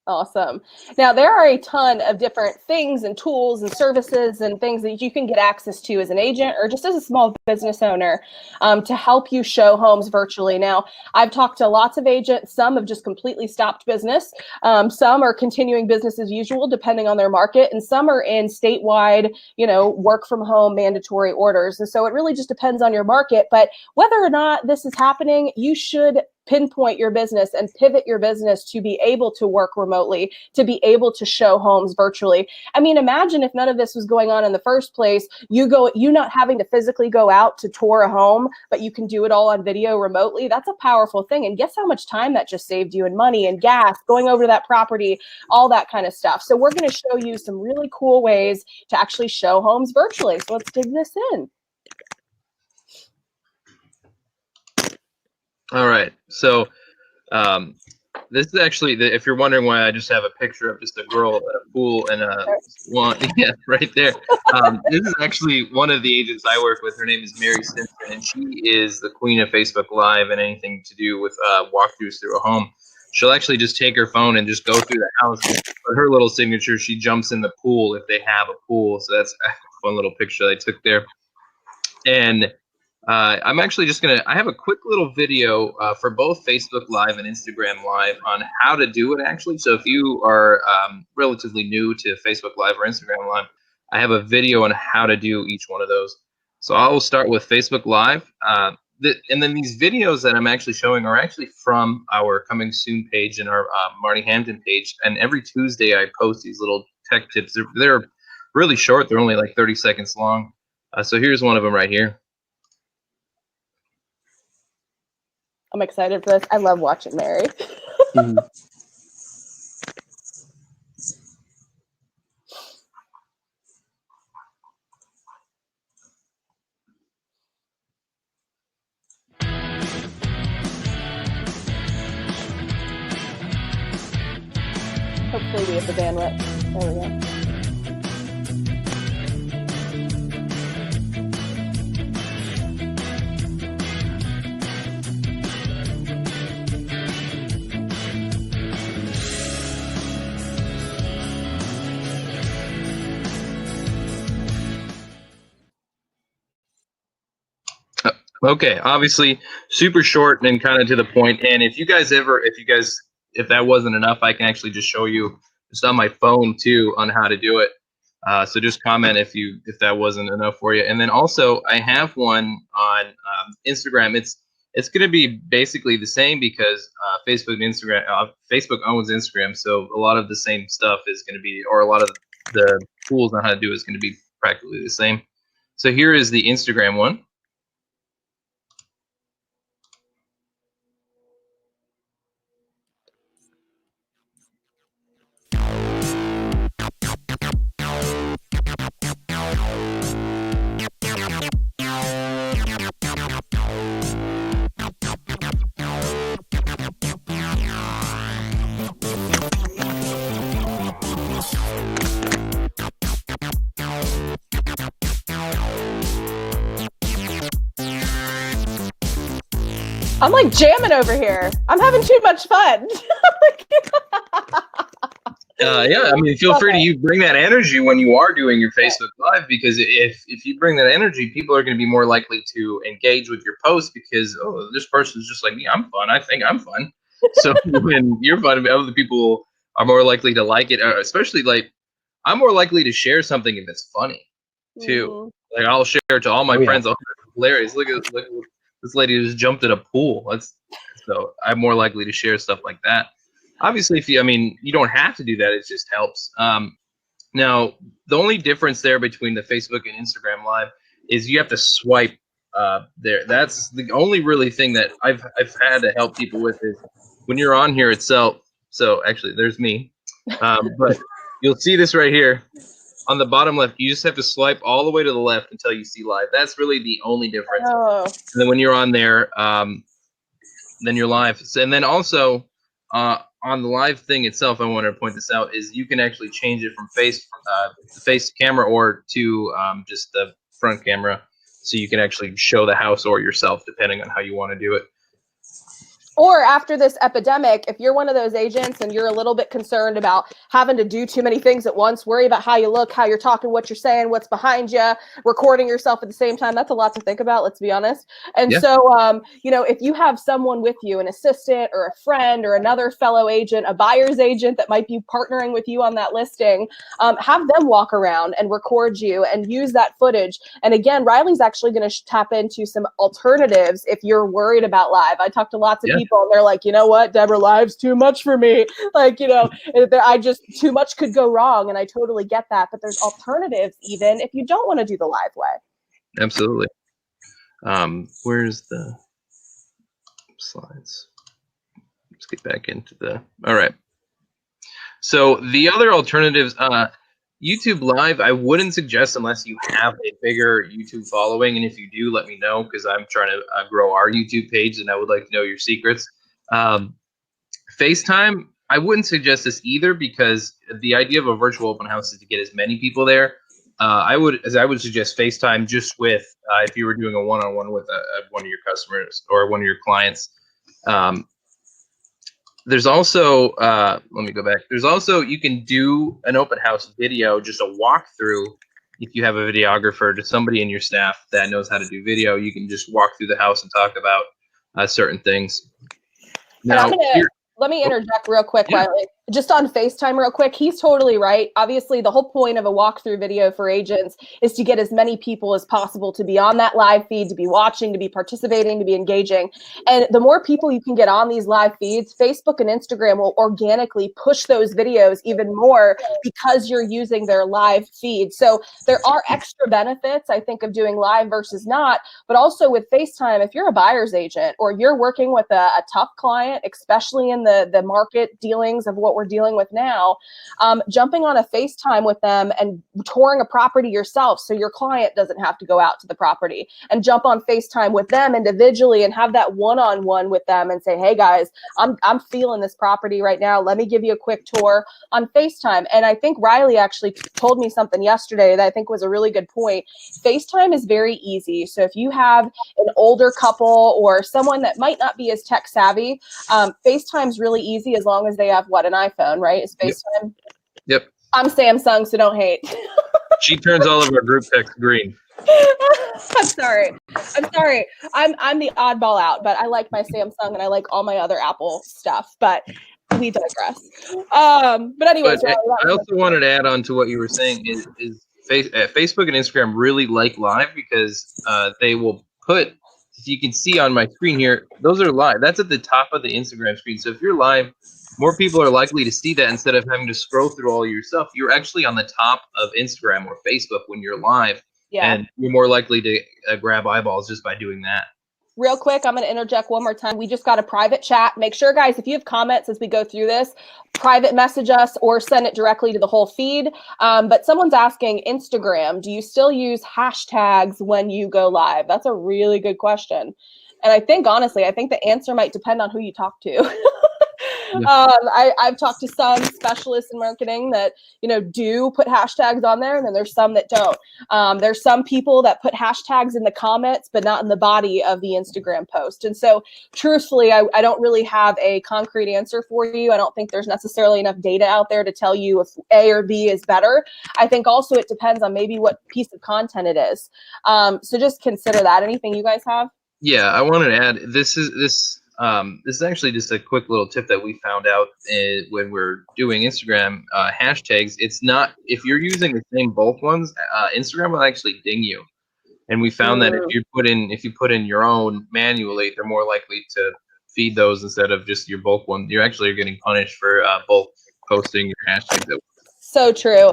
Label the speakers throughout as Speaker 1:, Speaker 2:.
Speaker 1: Awesome. Now, there are a ton of different things and tools and services and things that you can get access to as an agent or just as a small business owner to help you show homes virtually. Now, I've talked to lots of agents. Some have just completely stopped business. Some are continuing business as usual, depending on their market. And some are in statewide, work from home mandatory orders. And so it really just depends on your market. But whether or not this is happening, you should pinpoint your business and pivot your business to be able to work remotely, to be able to show homes virtually. I mean, imagine if none of this was going on in the first place, you not having to physically go out to tour a home, but you can do it all on video remotely. That's a powerful thing. And guess how much time that just saved you, and money and gas, going over to that property, all that kind of stuff. So we're going to show you some really cool ways to actually show homes virtually. So let's dig this in.
Speaker 2: All right, so this is actually, if you're wondering why I just have a picture of just a girl at a pool and a swan, yeah, right there. This is actually one of the agents I work with. Her name is Mary Simpson, and she is the queen of Facebook Live and anything to do with walkthroughs through a home. She'll actually just take her phone and just go through the house. For her little signature, she jumps in the pool if they have a pool. So that's a fun little picture I took there. And I'm actually just I have a quick little video for both Facebook Live and Instagram Live on how to do it actually. So if you are relatively new to Facebook Live or Instagram Live, I have a video on how to do each one of those. So I will start with Facebook Live. And then these videos that I'm actually showing are actually from our Coming Soon page and our Marty Hampton page. And every Tuesday I post these little tech tips. They're really short. They're only like 30 seconds long. So here's one of them right here.
Speaker 1: I'm excited for this. I love watching Mary.
Speaker 2: Mm-hmm.
Speaker 1: Hopefully we have the bandwidth. There we go.
Speaker 2: Okay, obviously super short and kind of to the point. And if that wasn't enough, I can actually just show you just on my phone too on how to do it. So just comment if that wasn't enough for you. And then also I have one on Instagram. It's going to be basically the same because Facebook owns Instagram, so a lot of the same stuff is going to be, or a lot of the tools on how to do it is going to be practically the same. So here is the Instagram one.
Speaker 1: I'm like jamming over here. I'm having too much fun.
Speaker 2: Yeah, I mean, feel free to bring that energy when you are doing your Facebook Live, because if you bring that energy, people are going to be more likely to engage with your post because, oh, this person's just like me. I'm fun. I think I'm fun. So when you're fun, other people are more likely to like it. Especially like I'm more likely to share something if it's funny too. Mm-hmm. Like I'll share it to all my friends. Oh, that's hilarious! Look at this lady just jumped in a pool. So I'm more likely to share stuff like that. Obviously, you don't have to do that. It just helps. Now, the only difference there between the Facebook and Instagram Live is you have to swipe there. That's the only really thing that I've had to help people with is when you're on here itself. So actually, there's me. But you'll see this right here on the bottom left. You just have to swipe all the way to the left until you see live. That's really the only difference. Oh. And then when you're on there, then you're live. And then also on the live thing itself, I want to point this out, is you can actually change it from face camera or to just the front camera. So you can actually show the house or yourself depending on how you want to do it.
Speaker 1: Or after this epidemic, if you're one of those agents and you're a little bit concerned about having to do too many things at once, worry about how you look, how you're talking, what you're saying, what's behind you, recording yourself at the same time. That's a lot to think about, let's be honest. And
Speaker 2: Yeah.
Speaker 1: so, if you have someone with you, an assistant or a friend or another fellow agent, a buyer's agent that might be partnering with you on that listing, have them walk around and record you and use that footage. And again, Riley's actually going to tap into some alternatives if you're worried about live. I talked to lots of people and they're like, you know what, Deborah, live's too much for me. Like, too much could go wrong. And I totally get that. But there's alternatives even if you don't want to do the live way.
Speaker 2: Absolutely. Where's the slides? Let's get back into all right. So the other alternatives, YouTube Live, I wouldn't suggest unless you have a bigger YouTube following. And if you do, let me know, because I'm trying to grow our YouTube page and I would like to know your secrets. FaceTime, I wouldn't suggest this either, because the idea of a virtual open house is to get as many people there. I would suggest FaceTime just with, if you were doing a one-on-one with one of your customers or one of your clients. There's also, let me go back. There's also, you can do an open house video, just a walkthrough. If you have a videographer, to somebody in your staff that knows how to do video, you can just walk through the house and talk about certain things. Now,
Speaker 1: let me interject real quick, Riley. Just on FaceTime real quick, he's totally right. Obviously, the whole point of a walkthrough video for agents is to get as many people as possible to be on that live feed, to be watching, to be participating, to be engaging. And the more people you can get on these live feeds, Facebook and Instagram will organically push those videos even more because you're using their live feed. So there are extra benefits, I think, of doing live versus not. But also with FaceTime, if you're a buyer's agent or you're working with a tough client, especially in the market dealings of what we're dealing with now, jumping on a FaceTime with them and touring a property yourself so your client doesn't have to go out to the property, and jump on FaceTime with them individually and have that one-on-one with them and say, hey guys, I'm feeling this property right now. Let me give you a quick tour on FaceTime. And I think Riley actually told me something yesterday that I think was a really good point. FaceTime is very easy. So if you have an older couple or someone that might not be as tech savvy, FaceTime's really easy as long as they have an iPhone, right? Is FaceTime?
Speaker 2: Yep.
Speaker 1: I'm Samsung, so don't hate.
Speaker 2: She turns all of our group text green.
Speaker 1: I'm sorry. I'm the oddball out, but I like my Samsung and I like all my other Apple stuff. But we digress. But anyways,
Speaker 2: I also wanted to add on to what you were saying is Facebook and Instagram really like live, because they will put, if you can see on my screen here, those are live. That's at the top of the Instagram screen. So if you're live, more people are likely to see that instead of having to scroll through all your stuff. You're actually on the top of Instagram or Facebook when you're live. Yeah. And you're more likely to grab eyeballs just by doing that.
Speaker 1: Real quick, I'm going to interject one more time. We just got a private chat. Make sure, guys, if you have comments as we go through this, private message us or send it directly to the whole feed. But someone's asking, Instagram, do you still use hashtags when you go live? That's a really good question. And I think, honestly, the answer might depend on who you talk to. I've talked to some specialists in marketing that, do put hashtags on there, and then there's some that don't. There's some people that put hashtags in the comments, but not in the body of the Instagram post. And so truthfully, I don't really have a concrete answer for you. I don't think there's necessarily enough data out there to tell you if A or B is better. I think also it depends on maybe what piece of content it is. So just consider that. Anything you guys have?
Speaker 2: Yeah, I wanted to add, this is actually just a quick little tip that we found out when we're doing Instagram hashtags. It's not, if you're using the same bulk ones, Instagram will actually ding you. And we found that if you put in your own manually, they're more likely to feed those instead of just your bulk one. You actually are getting punished for bulk posting your hashtags.
Speaker 1: So true.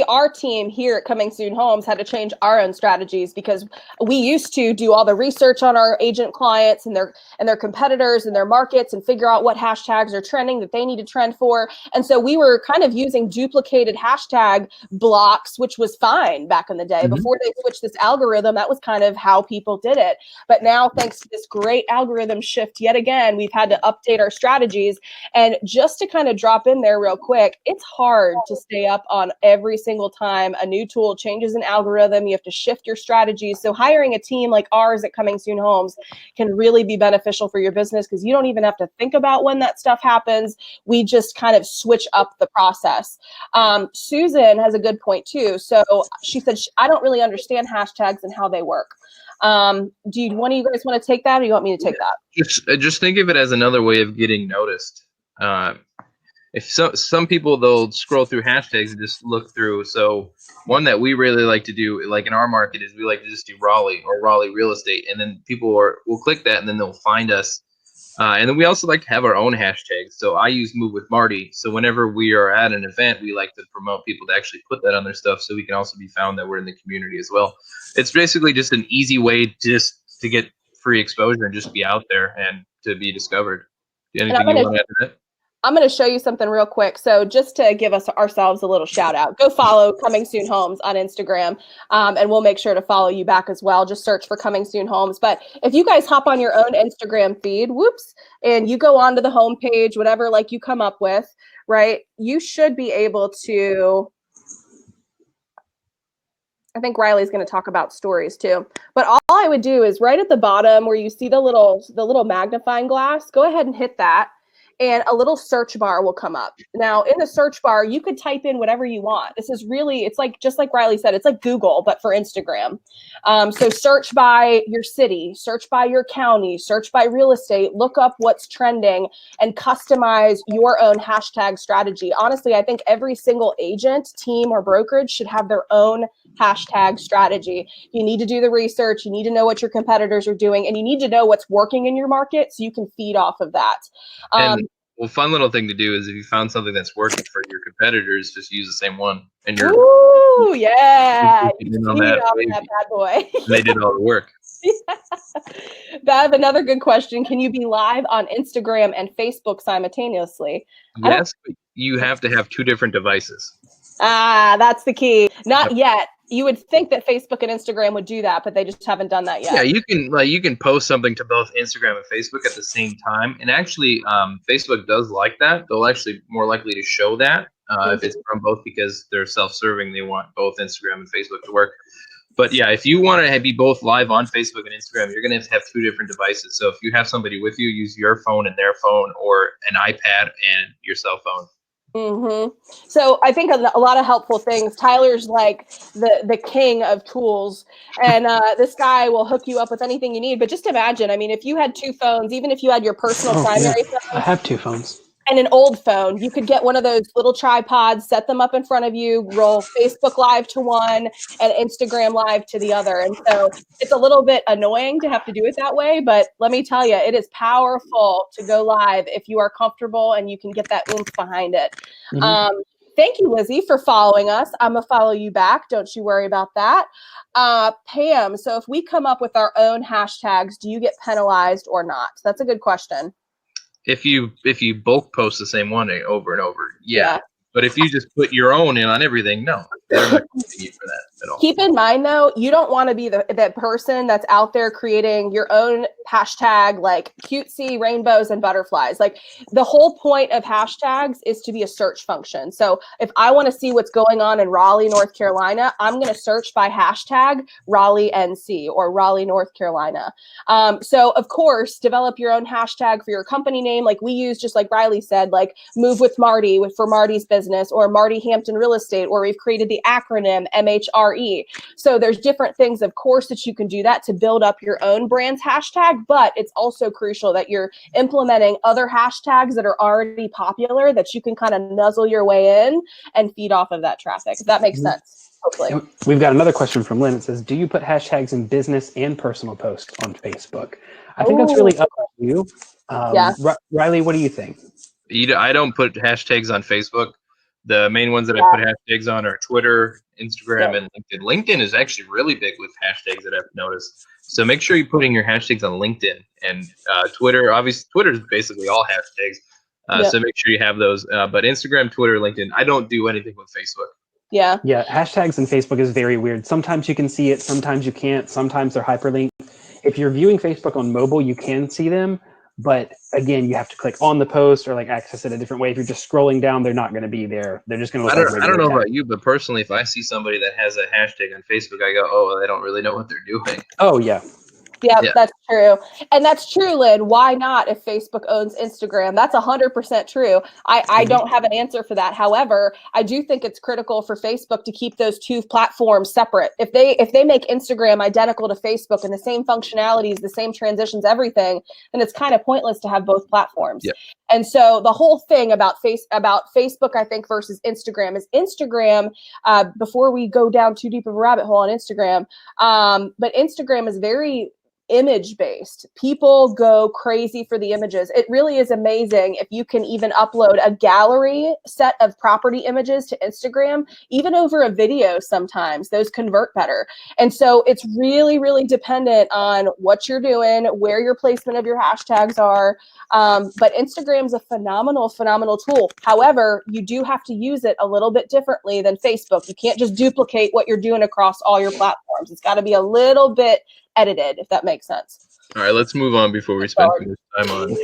Speaker 1: Our team here at Coming Soon Homes had to change our own strategies, because we used to do all the research on our agent clients and their competitors and their markets and figure out what hashtags are trending that they need to trend for. And so we were kind of using duplicated hashtag blocks, which was fine back in the day. Mm-hmm. Before they switched this algorithm, that was kind of how people did it. But now, thanks to this great algorithm shift yet again, we've had to update our strategies. And just to kind of drop in there real quick, it's hard hard to stay up on every single time a new tool changes an algorithm. You have to shift your strategies. So hiring a team like ours at Coming Soon Homes can really be beneficial for your business because you don't even have to think about when that stuff happens. We just kind of switch up the process. Susan has a good point too. So she said, I don't really understand hashtags and how they work. Do you, one of you guys want to take that, or you want me to take that?
Speaker 2: Just think of it as another way of getting noticed. If some people, they'll scroll through hashtags and just look through. So one that we really like to do, like in our market, is we like to just do Raleigh or Raleigh real estate, and then people will click that, and then they'll find us. And then we also like to have our own hashtags. So I use Move with Marty. So whenever we are at an event, we like to promote people to actually put that on their stuff, so we can also be found that we're in the community as well. It's basically just an easy way just to get free exposure and just be out there and to be discovered. Anything you want to add to that?
Speaker 1: I'm going to show you something real quick. So just to give ourselves a little shout out, go follow Coming Soon Homes on Instagram, and we'll make sure to follow you back as well. Just search for Coming Soon Homes. But if you guys hop on your own Instagram feed, and you go onto the homepage, whatever like you come up with, right, you should be able to. I think Riley's going to talk about stories too. But all I would do is right at the bottom where you see the little magnifying glass, go ahead and hit that. And a little search bar will come up. Now, in the search bar, you could type in whatever you want. This is really, it's like, just like Riley said, it's like Google, but for Instagram. So search by your city, search by your county, search by real estate, look up what's trending, and customize your own hashtag strategy. Honestly, I think every single agent, team, or brokerage should have their own hashtag strategy. You need to do the research, you need to know what your competitors are doing, and you need to know what's working in your market so you can feed off of that.
Speaker 2: Well, fun little thing to do is if you found something that's working for your competitors, just use the same one. And you're
Speaker 1: yeah,
Speaker 2: on that
Speaker 1: bad boy.
Speaker 2: They did all the work.
Speaker 1: Yeah. Bev, another good question. Can you be live on Instagram and Facebook simultaneously?
Speaker 2: Yes, but you have to have two different devices.
Speaker 1: That's the key. Not yet. You would think that Facebook and Instagram would do that, but they just haven't done that yet.
Speaker 2: Yeah, you can post something to both Instagram and Facebook at the same time, and actually, Facebook does like that. They'll actually more likely to show that if it's from both, because they're self-serving. They want both Instagram and Facebook to work. But yeah, if you want to be both live on Facebook and Instagram, you're going to have two different devices. So if you have somebody with you, use your phone and their phone, or an iPad and your cell phone.
Speaker 1: So I think a lot of helpful things. Tyler's like the king of tools, and this guy will hook you up with anything you need. But just imagine, I mean, if you had two phones, even if you had your personal primary phone,
Speaker 3: I have two phones.
Speaker 1: And an old phone, you could get one of those little tripods, set them up in front of you, roll Facebook Live to one and Instagram Live to the other. And so it's a little bit annoying to have to do it that way, but let me tell you, it is powerful to go live if you are comfortable and you can get that oomph behind it. Thank you, Lizzie, for following us. I'm going to follow you back. Don't you worry about that. Pam, so if we come up with our own hashtags, do you get penalized or not? That's a good question.
Speaker 2: If you bulk post the same one over and over, yeah. But if you just put your own in on everything, no, they're not going to you for that at all.
Speaker 1: Keep in mind, though, you don't want to be that person that's out there creating your own hashtag, like cutesy rainbows and butterflies. Like the whole point of hashtags is to be a search function. So if I want to see what's going on in Raleigh, North Carolina, I'm going to search by hashtag Raleigh NC or Raleigh, North Carolina. So of course, develop your own hashtag for your company name. Like we use, just like Riley said, like Move with Marty for Marty's business, or Marty Hampton Real Estate, or we've created the acronym MHRE. So there's different things, of course, that you can do that to build up your own brand's hashtag, but it's also crucial that you're implementing other hashtags that are already popular that you can kind of nuzzle your way in and feed off of that traffic, if that makes sense. Hopefully.
Speaker 3: And we've got another question from Lynn. It says, do you put hashtags in business and personal posts on Facebook? I think that's really up to you. Riley, what do you think?
Speaker 2: I don't put hashtags on Facebook. The main ones that I put hashtags on are Twitter, Instagram, and LinkedIn. LinkedIn is actually really big with hashtags that I've noticed. So make sure you're putting your hashtags on LinkedIn and Twitter. Obviously, Twitter is basically all hashtags. So make sure you have those. But Instagram, Twitter, LinkedIn, I don't do anything with Facebook.
Speaker 1: Yeah.
Speaker 3: Hashtags in Facebook is very weird. Sometimes you can see it, sometimes you can't. Sometimes they're hyperlinked. If you're viewing Facebook on mobile, you can see them. But again, you have to click on the post or like access it a different way. If you're just scrolling down, they're not going to be there. They're just going to look like
Speaker 2: I don't
Speaker 3: regular
Speaker 2: know
Speaker 3: tags.
Speaker 2: about you, but personally, if I see somebody that has a hashtag on Facebook, I go, oh, they don't really know what they're doing.
Speaker 3: Oh, yeah.
Speaker 1: Yeah,
Speaker 2: Yeah.
Speaker 1: that's true. And that's true, Lynn. Why not if Facebook owns Instagram? That's 100% true. I don't have an answer for that. However, I do think it's critical for Facebook to keep those two platforms separate. If they make Instagram identical to Facebook and the same functionalities, the same transitions, everything, then it's kind of pointless to have both platforms.
Speaker 2: Yeah.
Speaker 1: And so the whole thing about Facebook, I think, versus Instagram is Instagram, before we go down too deep of a rabbit hole on Instagram, but Instagram is very image based. People go crazy for the images. It really is amazing if you can even upload a gallery set of property images to Instagram, even over a video. Sometimes those convert better. And so it's really, really dependent on what you're doing, where your placement of your hashtags are. But Instagram's a phenomenal tool. However, you do have to use it a little bit differently than Facebook. You can't just duplicate what you're doing across all your platforms. It's got to be a little bit edited, if that makes sense.
Speaker 2: All right, let's move on before we spend too much time on